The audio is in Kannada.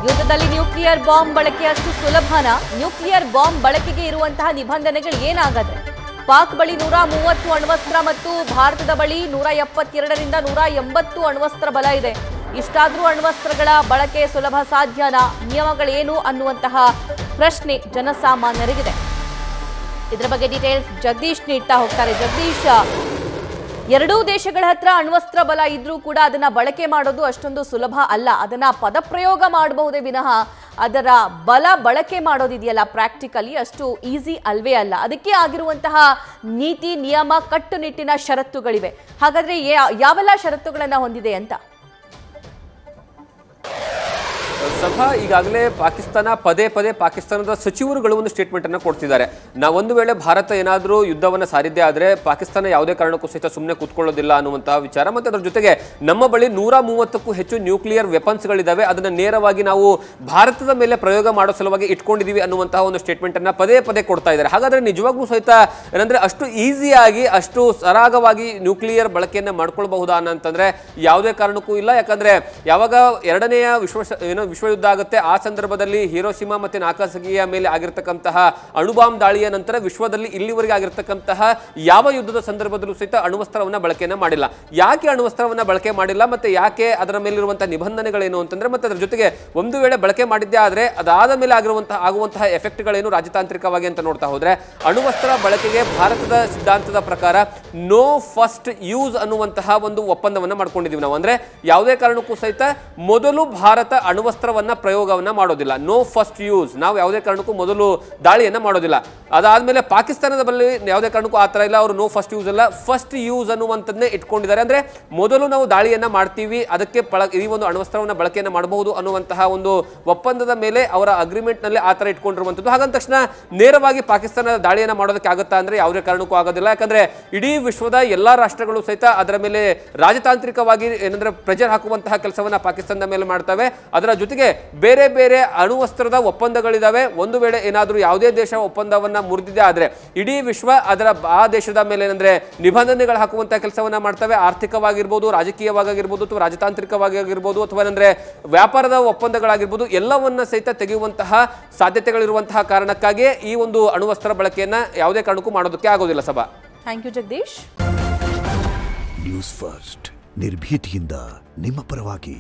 ಯುದ್ಧದಲ್ಲಿ ನ್ಯೂಕ್ಲಿಯರ್ ಬಾಂಬ್ ಬಳಕೆ ಅಷ್ಟು ಸುಲಭನಾ? ನ್ಯೂಕ್ಲಿಯರ್ ಬಾಂಬ್ ಬಳಕೆಗೆ ಇರುವಂತಹ ನಿಬಂಧನೆಗಳು ಏನಾಗತ್ತೆ? ಪಾಕ್ ಬಳಿ 130 ಅಣ್ವಸ್ತ್ರ ಮತ್ತು ಭಾರತದ ಬಳಿ 172ರಿಂದ 180 ಅಣ್ವಸ್ತ್ರ ಬಲ ಇದೆ. ಇಷ್ಟಾದ್ರೂ ಅಣ್ವಸ್ತ್ರಗಳ ಬಳಕೆ ಸುಲಭ ಸಾಧ್ಯನಾ? ನಿಯಮಗಳೇನು ಅನ್ನುವಂತಹ ಪ್ರಶ್ನೆ ಜನಸಾಮಾನ್ಯರಿಗಿದೆ. ಇದರ ಬಗ್ಗೆ ಡೀಟೇಲ್ಸ್ ಜಗದೀಶ್ ನೀಡ್ತಾ ಹೋಗ್ತಾರೆ. ಜಗದೀಶ್, ಎರಡೂ ದೇಶಗಳ ಹತ್ರ ಅಣ್ವಸ್ತ್ರ ಬಲ ಇದ್ರೂ ಕೂಡ ಅದನ್ನ ಬಳಕೆ ಮಾಡೋದು ಅಷ್ಟೊಂದು ಸುಲಭ ಅಲ್ಲ. ಅದನ್ನ ಪದಪ್ರಯೋಗ ಮಾಡಬಹುದೇ ವಿನಃ ಅದರ ಬಲ ಬಳಕೆ ಮಾಡೋದಿದೆಯಲ್ಲ ಪ್ರಾಕ್ಟಿಕಲಿ ಅಷ್ಟು ಈಸಿ ಅಲ್ವೇ ಅಲ್ಲ. ಅದಕ್ಕೆ ಆಗಿರುವಂತಹ ನೀತಿ ನಿಯಮ ಕಟ್ಟುನಿಟ್ಟಿನ ಷರತ್ತುಗಳಿವೆ. ಹಾಗಾದ್ರೆ ಯಾವೆಲ್ಲ ಷರತ್ತುಗಳನ್ನ ಹೊಂದಿದೆ ಅಂತ? ಸಭಾ ಈಗಾಗಲೇ ಪಾಕಿಸ್ತಾನ ಪದೇ ಪದೇ ಪಾಕಿಸ್ತಾನದ ಸಚಿವರುಗಳು ಒಂದು ಸ್ಟೇಟ್ಮೆಂಟ್ ಅನ್ನು ಕೊಡ್ತಿದ್ದಾರೆ. ಒಂದು ವೇಳೆ ಭಾರತ ಏನಾದರೂ ಯುದ್ಧವನ್ನು ಸಾರಿದ್ದೇ ಆದರೆ ಪಾಕಿಸ್ತಾನ ಯಾವುದೇ ಕಾರಣಕ್ಕೂ ಸಹಿತ ಸುಮ್ಮನೆ ಕೂತ್ಕೊಳ್ಳೋದಿಲ್ಲ ಅನ್ನುವಂತಹ ವಿಚಾರ. ಮತ್ತು ಅದರ ಜೊತೆಗೆ ನಮ್ಮ ಬಳಿ 130ಕ್ಕೂ ಹೆಚ್ಚು ನ್ಯೂಕ್ಲಿಯರ್ ವೆಪನ್ಸ್ಗಳಿದ್ದಾವೆ, ಅದನ್ನು ನೇರವಾಗಿ ನಾವು ಭಾರತದ ಮೇಲೆ ಪ್ರಯೋಗ ಮಾಡೋ ಸಲುವಾಗಿ ಇಟ್ಕೊಂಡಿದ್ದೀವಿ ಅನ್ನುವಂತಹ ಒಂದು ಸ್ಟೇಟ್ಮೆಂಟ್ ಅನ್ನು ಪದೇ ಪದೇ ಕೊಡ್ತಾ ಇದ್ದಾರೆ. ಹಾಗಾದ್ರೆ ನಿಜವಾಗ್ಲೂ ಸಹಿತ ಏನಂದ್ರೆ ಅಷ್ಟು ಈಸಿಯಾಗಿ ಅಷ್ಟು ಸರಾಗವಾಗಿ ನ್ಯೂಕ್ಲಿಯರ್ ಬಳಕೆಯನ್ನು ಮಾಡ್ಕೊಳ್ಬಹುದಾ ಅಂತಂದ್ರೆ ಯಾವುದೇ ಕಾರಣಕ್ಕೂ ಇಲ್ಲ. ಯಾಕಂದ್ರೆ ಯಾವಾಗ ಎರಡನೆಯ ವಿಶ್ವಯುದ್ಧ ಆಗುತ್ತೆ ಆ ಸಂದರ್ಭದಲ್ಲಿ ಹಿರೋಶಿಮಾ ಮತ್ತೆ ನಾಗಾಸಾಕಿಯ ಮೇಲೆ ಆಗಿರತಕ್ಕಂತಹ ಅಣುಬಾಂಬ್ ದಾಳಿಯ ನಂತರ ವಿಶ್ವದಲ್ಲಿ ಇಲ್ಲಿವರೆಗೆ ಆಗಿರತಕ್ಕಂತಹ ಯಾವ ಯುದ್ಧದ ಸಂದರ್ಭದಲ್ಲೂ ಸಹಿತ ಅಣುವಸ್ತ್ರವನ್ನ ಬಳಕೆಯನ್ನ ಮಾಡಿಲ್ಲ. ಯಾಕೆ ಅಣುವಸ್ತ್ರವನ್ನ ಬಳಕೆ ಮಾಡಿಲ್ಲ ಮತ್ತೆ ಯಾಕೆ ಅದರ ಮೇಲಿರುವಂತಹ ನಿಬಂಧನೆಗಳೇನು ಅಂತಂದ್ರೆ, ಮತ್ತೆ ಅದರ ಜೊತೆಗೆ ಒಂದು ವೇಳೆ ಬಳಕೆ ಮಾಡಿದ್ದೇ ಆದ್ರೆ ಅದಾದ ಮೇಲೆ ಆಗುವಂತಹ ಎಫೆಕ್ಟ್ಗಳೇನು ರಾಜತಾಂತ್ರಿಕವಾಗಿ ಅಂತ ನೋಡ್ತಾ ಹೋದ್ರೆ, ಅಣುವಸ್ತ್ರ ಬಳಕೆಗೆ ಭಾರತದ ಸಿದ್ಧಾಂತದ ಪ್ರಕಾರ ನೋ ಫಸ್ಟ್ ಯೂಸ್ ಅನ್ನುವಂತಹ ಒಂದು ಒಪ್ಪಂದವನ್ನ ಮಾಡ್ಕೊಂಡಿದೀವಿ ನಾವು. ಅಂದ್ರೆ ಯಾವುದೇ ಕಾರಣಕ್ಕೂ ಸಹಿತ ಮೊದಲು ಭಾರತ ಅಣುವಸ್ತ್ರವನ್ನ ಪ್ರಯೋಗವನ್ನ ಮಾಡೋದಿಲ್ಲ. ನೋ ಫಸ್ಟ್ ಯೂಸ್, ನಾವು ಯಾವುದೇ ಕಾರಣಕ್ಕೂ ಮೊದಲು ದಾಳಿಯನ್ನ ಮಾಡೋದಿಲ್ಲ. ಅದಾದ್ಮೇಲೆ ಪಾಕಿಸ್ತಾನದ ಬಳಿ ಯಾವುದೇ ಕಾರಣಕ್ಕೂ ಆ ತರ ಇಲ್ಲ, ಅವರು ನೋ ಫಸ್ಟ್ ಯೂಸ್ ಅಲ್ಲ ಫಸ್ಟ್ ಯೂಸ್ ಅನ್ನುವಂಥದ್ದನ್ನೇ ಇಟ್ಕೊಂಡಿದ್ದಾರೆ. ಅಂದ್ರೆ ಮೊದಲು ನಾವು ದಾಳಿಯನ್ನ ಮಾಡ್ತೀವಿ, ಅದಕ್ಕೆ ಈ ಒಂದು ಅಣುವಸ್ತ್ರವನ್ನ ಬಳಕೆಯನ್ನ ಮಾಡಬಹುದು ಅನ್ನುವಂತಹ ಒಂದು ಒಪ್ಪಂದದ ಮೇಲೆ ಅವರ ಅಗ್ರಿಮೆಂಟ್ ನಲ್ಲಿ ಆ ತರ ಇಟ್ಕೊಂಡಿರುವಂತದ್ದು. ಹಾಗಂದ ತಕ್ಷಣ ನೇರವಾಗಿ ಪಾಕಿಸ್ತಾನ ದಾಳಿಯನ್ನ ಮಾಡೋದಕ್ಕೆ ಆಗುತ್ತಾ ಅಂದ್ರೆ ಯಾವುದೇ ಕಾರಣಕ್ಕೂ ಆಗೋದಿಲ್ಲ. ಯಾಕಂದ್ರೆ ಇಡೀ ವಿಶ್ವದ ಎಲ್ಲಾ ರಾಷ್ಟ್ರಗಳು ಸಹಿತ ಅದರ ಮೇಲೆ ರಾಜತಾಂತ್ರಿಕವಾಗಿ ಏನಂದ್ರೆ ಪ್ರೆಷರ್ ಹಾಕುವಂತಹ ಕೆಲಸವನ್ನ ಪಾಕಿಸ್ತಾನದ ಮೇಲೆ ಮಾಡ್ತವೆ. ಅದರ ಜೊತೆಗೆ ಬೇರೆ ಬೇರೆ ಅಣುವಸ್ತ್ರದ ಒಪ್ಪಂದಗಳಿದಾವೆ. ಒಂದು ವೇಳೆ ಏನಾದರೂ ಯಾವುದೇ ದೇಶ ಒಪ್ಪಂದವನ್ನ ಮುರಿದಿದೆ ಆದ್ರೆ ಇಡೀ ವಿಶ್ವ ಆ ದೇಶದ ಮೇಲೆ ಏನಂದ್ರೆ ನಿಬಂಧನೆಗಳು ಹಾಕುವಂತಹ ಕೆಲಸವನ್ನ ಮಾಡ್ತವೆ. ಆರ್ಥಿಕವಾಗಿರ್ಬೋದು, ರಾಜಕೀಯವಾಗಿರ್ಬೋದು, ಅಥವಾ ರಾಜತಾಂತ್ರಿಕವಾಗಿರ್ಬೋದು, ಅಥವಾ ಏನಂದ್ರೆ ವ್ಯಾಪಾರದ ಒಪ್ಪಂದಗಳಾಗಿರ್ಬೋದು, ಎಲ್ಲವನ್ನ ಸಹಿತ ತೆಗೆಯುವಂತಹ ಸಾಧ್ಯತೆಗಳಿರುವಂತಹ ಕಾರಣಕ್ಕಾಗಿಯೇ ಈ ಒಂದು ಅಣುವಸ್ತ್ರ ಬಳಕೆಯನ್ನ ಯಾವುದೇ ಕಾರಣಕ್ಕೂ ಮಾಡೋದಕ್ಕೆ ಆಗೋದಿಲ್ಲ. ಸಭಾ, thank you Jagadish. News first ನಿರ್ಭೀತಿಯಿಂದ ನಿಮ್ಮ ಪರವಾಗಿ.